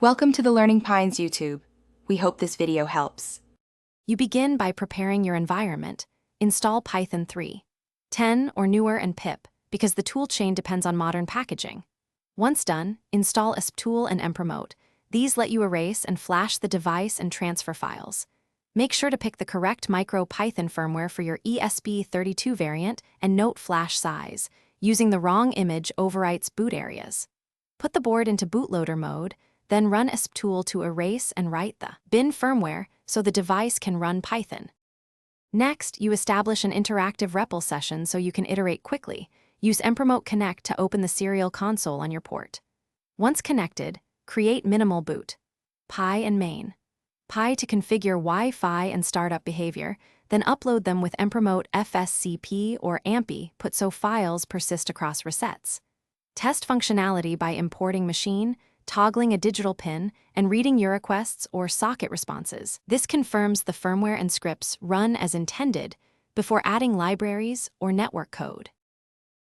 Welcome to the Learning Pines YouTube. We hope this video helps. You begin by preparing your environment. Install Python 3, 10 or newer and pip, because the toolchain depends on modern packaging. Once done, install Esp32 and mpromote. These let you erase and flash the device and transfer files. Make sure to pick the correct MicroPython firmware for your Esp32 variant and note flash size. Using the wrong image overwrites boot areas. Put the board into bootloader mode, then run Esp32 to erase and write the bin firmware so the device can run Python. Next, you establish an interactive REPL session so you can iterate quickly. Use mpromote connect to open the serial console on your port. Once connected, create minimal boot. Pi and main. Pi to configure Wi-Fi and startup behavior, then upload them with mpromote fscp or ampy put so files persist across resets. Test functionality by importing machine, toggling a digital pin, and reading URequests or socket responses. This confirms the firmware and scripts run as intended before adding libraries or network code.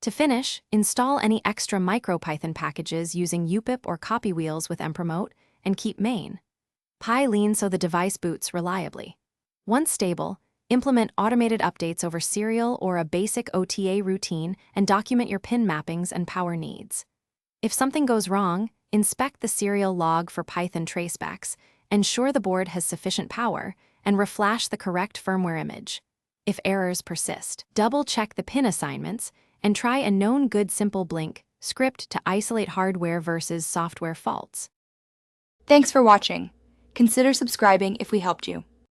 To finish, install any extra MicroPython packages using upip or copy wheels with mpromote and keep main. Pi lean so the device boots reliably. Once stable, implement automated updates over serial or a basic OTA routine and document your pin mappings and power needs. If something goes wrong, inspect the serial log for Python tracebacks, ensure the board has sufficient power, and reflash the correct firmware image. If errors persist, double-check the pin assignments and try a known good simple blink script to isolate hardware versus software faults. Thanks for watching. Consider subscribing if we helped you.